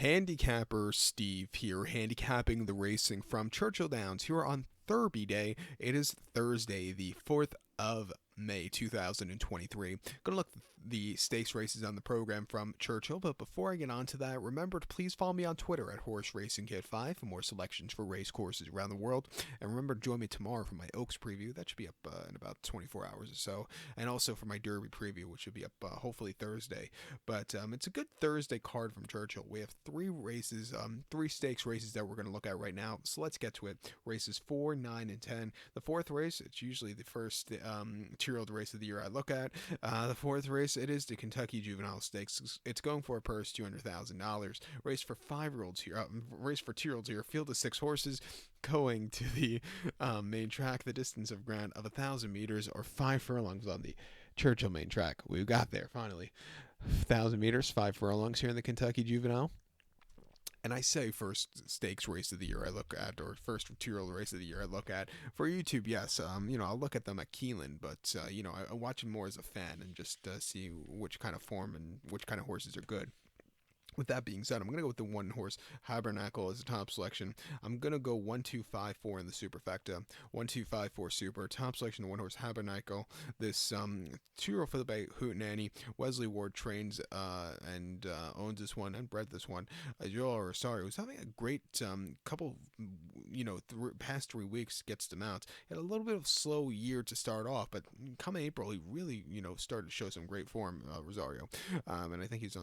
Handicapper Steve here, handicapping the racing from Churchill Downs here on Derby Day. It is Thursday, the 4th of May 2023. Gonna look at the stakes races on the program from Churchill, but before I get on to that, remember to please follow me on Twitter at Horse Racing Kid 5 for more selections for race courses around the world. And remember to join me tomorrow for my Oaks preview. That should be up in about 24 hours or so. And also for my Derby preview, which should be up hopefully Thursday. But it's a good Thursday card from Churchill. We have three races, three stakes races that we're going to look at right now. So let's get to it. Races 4, 9, and 10. The fourth race, it's usually the first two-year-old race of the year I look at. The fourth race, it is the Kentucky Juvenile Stakes. It's going for a purse $200,000. Race for 5-year-olds here. Race for 2-year-olds here. Field of 6 horses going to the main track. The distance of ground of 1,000 meters or 5 furlongs on the Churchill main track. We got there finally. 1,000 meters, 5 furlongs here in the Kentucky Juvenile. And I say first stakes race of the year I look at, or first 2-year-old race of the year I look at. For YouTube, yes, I'll look at them at Keeneland, but, I watch them more as a fan and just see which kind of form and which kind of horses are good. With that being said, I'm going to go with the one horse Tabernacle as a top selection. I'm going to go 1, 2, 5, 4 in the superfecta. 1, 2, 5, 4 super. Top selection, the one horse Tabernacle. This 2-year-old for the Hootenanny. Wesley Ward trains and owns this one and bred this one. Joel Rosario was having a great couple, past 3 weeks gets to mount. He had a little bit of a slow year to start off, but come April, he really, started to show some great form, Rosario. And I think he's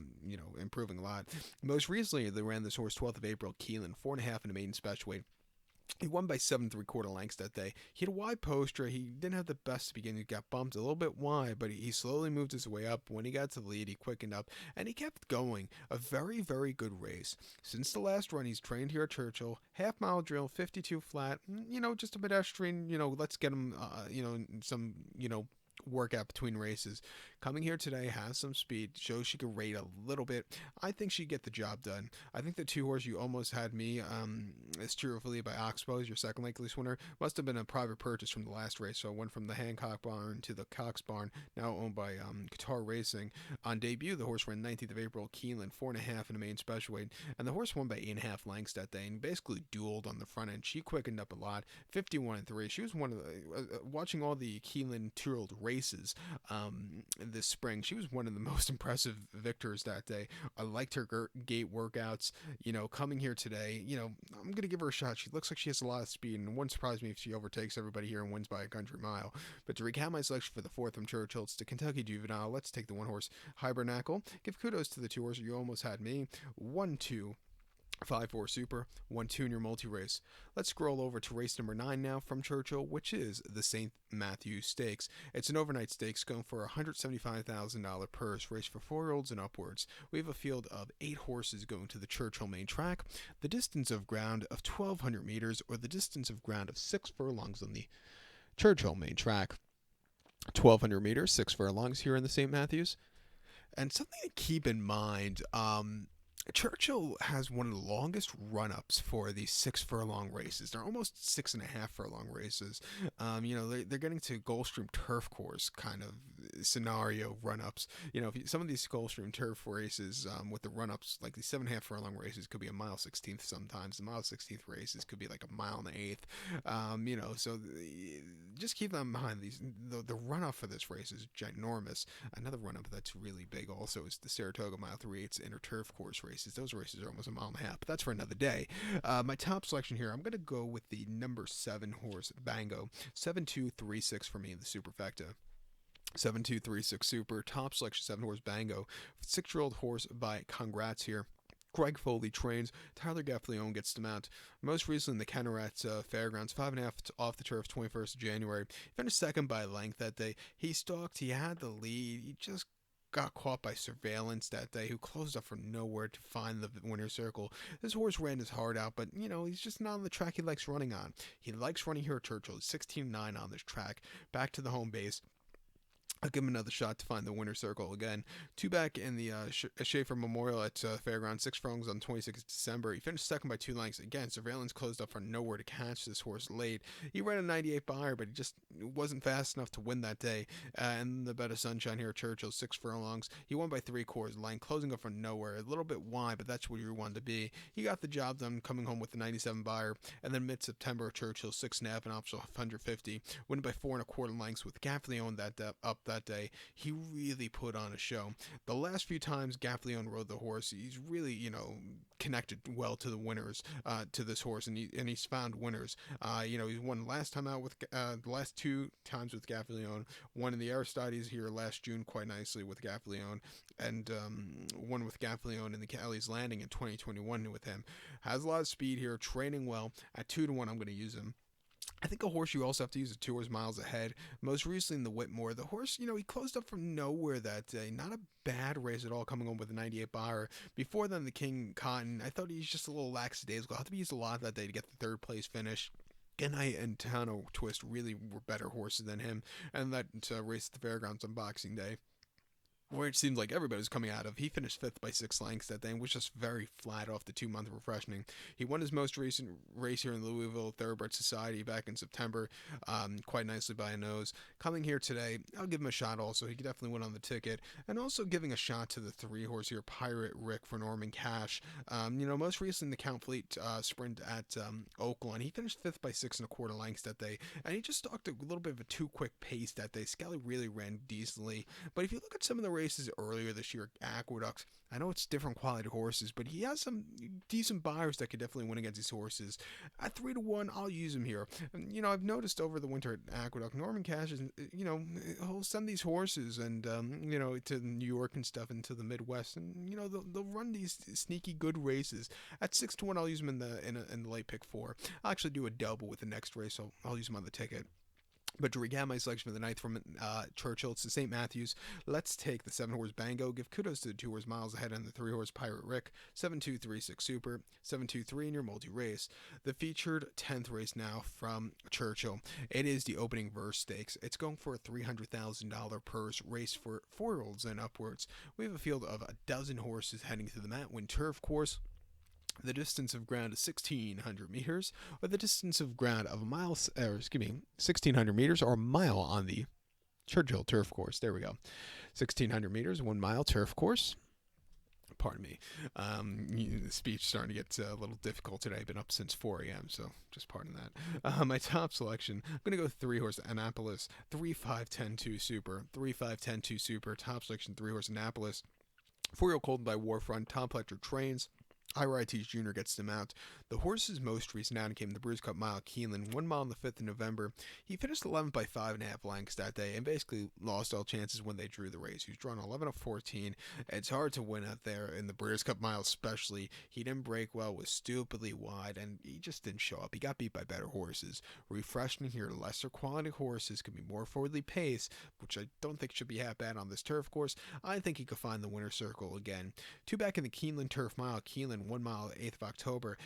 improving a lot. Most recently, they ran this horse 12th of April, Keeneland, 4.5 in a maiden special weight. He won by 7 3/4 lengths that day. He had a wide poster. He didn't have the best beginning. He got bumped a little bit wide, but he slowly moved his way up. When he got to the lead, he quickened up, and he kept going. A very, very good race. Since the last run, he's trained here at Churchill. Half-mile drill, 52 flat. Just a pedestrian. Let's get him, some, workout between races. Coming here today, has some speed, shows she can rate a little bit. I think she'd get the job done. I think the 2 horse you almost had me, is Cheerfully by Oxbow, your second likeliest winner. Must have been a private purchase from the last race, so I went from the Hancock barn to the Cox barn, now owned by Qatar Racing. On debut, the horse ran 19th of April, Keeneland, 4.5 in a main special weight, and the horse won by 8.5 lengths that day, and basically dueled on the front end. She quickened up a lot, 51 and 3. She was one of the, watching all the Keeneland 2-year-old races this spring, she was one of the most impressive victors that day. I liked her gate workouts. Coming here today, I'm going to give her a shot. She looks like she has a lot of speed, and it wouldn't surprise me if she overtakes everybody here and wins by a country mile. But to recap my selection for the 4th from Churchill, it's the Kentucky Juvenile. Let's take the one horse Tabernacle. Give kudos to the 2 horses you almost had me. 1, 2, 5, 4 super, 1, 2 in your multi-race. Let's scroll over to race number 9 now from Churchill, which is the St. Matthew Stakes. It's an overnight stakes going for a $175,000 purse, race for 4-year-olds and upwards. We have a field of 8 horses going to the Churchill main track. The distance of ground of 1,200 meters, or the distance of ground of 6 furlongs on the Churchill main track. 1,200 meters, 6 furlongs here in the St. Matthews. And something to keep in mind, Churchill has one of the longest run-ups for these 6 furlong races. They're almost 6.5 furlong races. They're getting to Gulfstream turf course kind of scenario run-ups. Some of these Gulfstream turf races with the run-ups, like these 7.5 furlong races, could be a mile 16th sometimes. The mile 16th races could be like a mile and an eighth. Just keep that in mind. The run-up for this race is ginormous. Another run-up that's really big also is the Saratoga mile 3/8 inner turf course race. Those races are almost a mile and a half, but that's for another day. My top selection here, I'm going to go with the number 7 horse, Bango. 7-2-3-6 for me in the superfecta. 7-2-3-6 super. Top selection, 7 horse, Bango. 6-year-old horse by Congrats here. Greg Foley trains. Tyler Gaffleone gets to mount. Most recently in the Kennerat Fairgrounds, 5.5 off the turf, 21st of January. Finished second by length that day. He stalked. He had the lead. He just got caught by Surveillance that day, who closed up from nowhere to find the winner's circle. This horse ran his heart out, but, he's just not on the track he likes running on. He likes running here at Churchill. He's 16-9 on this track. Back to the home base. I'll give him another shot to find the winner's circle again. Two back in the Schaefer Memorial at Fairground, 6 furlongs on 26th December. He finished second by 2 lengths. Again, surveillance closed up for nowhere to catch this horse late. He ran a 98 Beyer, but he just wasn't fast enough to win that day. And the better sunshine here at Churchill, 6 furlongs. He won by 3/4 length, closing up for nowhere. A little bit wide, but that's where you wanted to be. He got the job done, coming home with the 97 Beyer. And then mid-September, Churchill, 6.5 and optional 150, winning by 4 1/4 lengths with Gaffleone up that day. He really put on a show. The last few times Gaffleone rode the horse, he's really, connected well to the winners, to this horse, and he's found winners. He won last time out with the last 2 times with Gaffleone. Won in the Aristides here last June quite nicely with Gaffleone, and won with Gaffleone in the Callie's Landing in 2021 with him. Has a lot of speed here, training well. At 2-1, I'm going to use him. I think a horse you also have to use is 2 Horse Miles Ahead. Most recently in the Whitmore, the horse, he closed up from nowhere that day. Not a bad race at all, coming home with a 98 Beyer. Before then, the King Cotton, I thought he was just a little lackadaisical. I'll have to be used a lot that day to get the 3rd place finish. Knight and Tano Twist really were better horses than him, and that race at the Fairgrounds on Boxing Day, where it seemed like everybody was coming out of. He finished 5th by 6 lengths that day and was just very flat off the 2-month refreshing. He won his most recent race here in Louisville Thoroughbred Society back in September, quite nicely by a nose. Coming here today, I'll give him a shot also. He could definitely win on the ticket. And also giving a shot to the 3-horse here, Pirate Rick for Norman Cash. Most recently the Count Fleet sprint at Oakland. He finished 5th by 6 1/4 lengths that day. And he just stalked a little bit of a too quick pace that day. Scally really ran decently. But if you look at some of the races earlier this year, Aqueducts, I know it's different quality horses, but he has some decent buyers that could definitely win against these horses. At 3-1, I'll use him here. And, I've noticed over the winter at Aqueduct, Norman Cash is, he'll send these horses and, to New York and stuff, and to the Midwest, and, they'll run these sneaky good races. At 6-1, I'll use him in the late pick 4. I'll actually do a double with the next race, so I'll use him on the ticket. But to recap my selection for the 9th from Churchill, it's the St. Matthews. Let's take the 7-horse Bango. Give kudos to the 2 Horse Miles Ahead and the 3-horse Pirate Rick. 7-2-3-6 Super. 7-2-3 in your multi-race. The featured 10th race now from Churchill. It is the Opening Verse Stakes. It's going for a $300,000 purse race for 4-year-olds and upwards. We have a field of a dozen horses heading to the Matt Winn Turf Course. The distance of ground is 1,600 meters, or the distance of ground of 1,600 meters or a mile on the Churchill Turf Course. There we go. 1,600 meters, 1 mile turf course. Pardon me. The speech starting to get a little difficult today. I've been up since 4 a.m., so just pardon that. My top selection, I'm going to go 3-horse Annapolis, 3-5-10-2 Super, 3-5-10-2 Super, top selection 3-horse Annapolis. 4-year-old Colton by Warfront, Tom Pletcher trains. Ira Teach Jr. gets them out. The horse's most recent outing came in the Brews Cup Mile Keeneland, 1 mile on the 5th of November. He finished 11th by 5.5 lengths that day and basically lost all chances when they drew the race. He was drawn 11 of 14. It's hard to win out there in the Brews Cup Mile especially. He didn't break well, was stupidly wide, and he just didn't show up. He got beat by better horses. Refreshing here, lesser quality horses can be more forwardly paced, which I don't think should be half bad on this turf course. I think he could find the winner's circle again. 2 back in the Keeneland Turf Mile, Keeneland 1 mile 8th of October.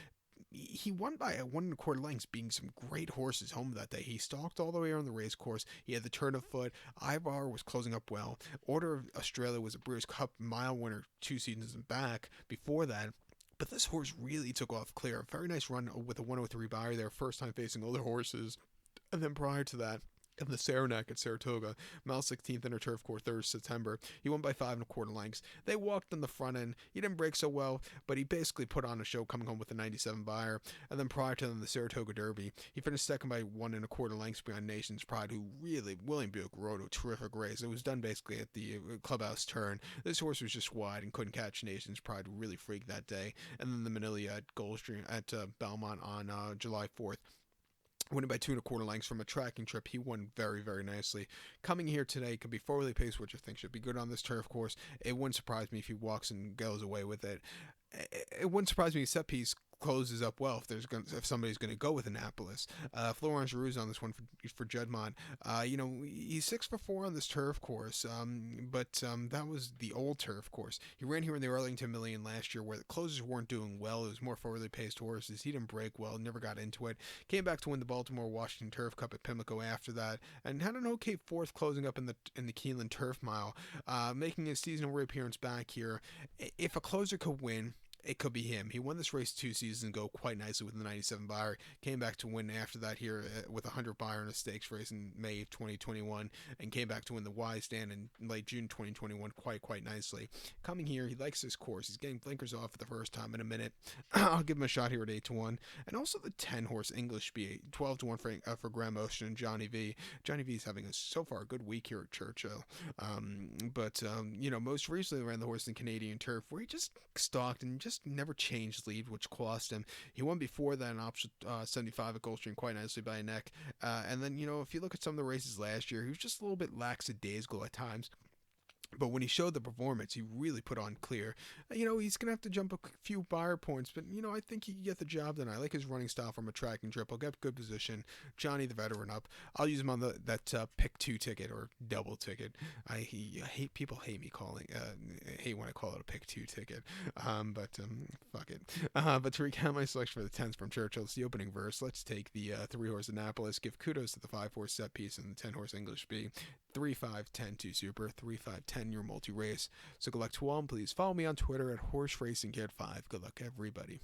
He won by 1 1/4 lengths, being some great horses home that day. He stalked all the way around the race course. He had the turn of foot. Ivar was closing up well. Order of Australia was a Brews Cup Mile winner 2 seasons back before that. But this horse really took off clear. A very nice run with a 103 Beyer there, first time facing other horses. And then prior to that, in the Saranac at Saratoga, mile 16th inner turf course, 3rd September. He won by 5 1/4 lengths. They walked on the front end. He didn't break so well, but he basically put on a show coming home with a 97 Beyer. And then prior to the Saratoga Derby, he finished second by 1 1/4 lengths behind Nation's Pride, who really, William Buick rode a terrific race. It was done basically at the clubhouse turn. This horse was just wide and couldn't catch Nation's Pride, who really freaked that day. And then the Manila at Gulfstream at Belmont on July 4th. Winning by 2 1/4 lengths from a tracking trip. He won very, very nicely. Coming here today could be forwardly paced, which I think should be good on this turf course. It wouldn't surprise me if he walks and goes away with it. it wouldn't surprise me if set piece closes up well if somebody's going to go with Annapolis. Florent Giroux on this one for Judmont. He's 6 for 4 on this turf course, but that was the old turf course. He ran here in the Arlington Million last year, where the closers weren't doing well. It was more forwardly paced horses. He didn't break well, never got into it. Came back to win the Baltimore Washington Turf Cup at Pimlico after that, and had an okay fourth closing up in the Keeneland Turf Mile, making his seasonal reappearance back here. If a closer could win, it could be him. He won this race 2 seasons ago quite nicely with the 97 Beyer. Came back to win after that here with a 100 Beyer in a stakes race in May of 2021, and came back to win the Y Stand in late June 2021 quite nicely. Coming here, he likes this course. He's getting blinkers off for the first time in a minute. I'll give him a shot here at 8-1, and also the 10 horse English Speed 12-1 for Graham Ocean and Johnny V. Johnny V is having so far a good week here at Churchill, but most recently ran the horse in Canadian Turf, where he just stalked and just never changed lead, which cost him. He won before that in option 75 at Gulfstream quite nicely by a neck. And then, if you look at some of the races last year, he was just a little bit lackadaisical at times. But when he showed the performance, he really put on clear. He's going to have to jump a few Beyer points, but, I think he can get the job done. I like his running style from a track and trip. I'll get good position. Johnny, the veteran, up. I'll use him on that pick 2 ticket or double ticket. I hate people hate me calling. Hate when I call it a pick 2 ticket. But fuck it. But to recount my selection for the 10s from Churchill, it's the opening verse. Let's take the 3-horse Annapolis. Give kudos to the 5-horse set piece and the 10-horse English B. 3, 5, 10, 2 super, 3, 5, 10 your multi-race. So good luck to all, and please follow me on Twitter at HorseRacingKid5. Good luck, everybody.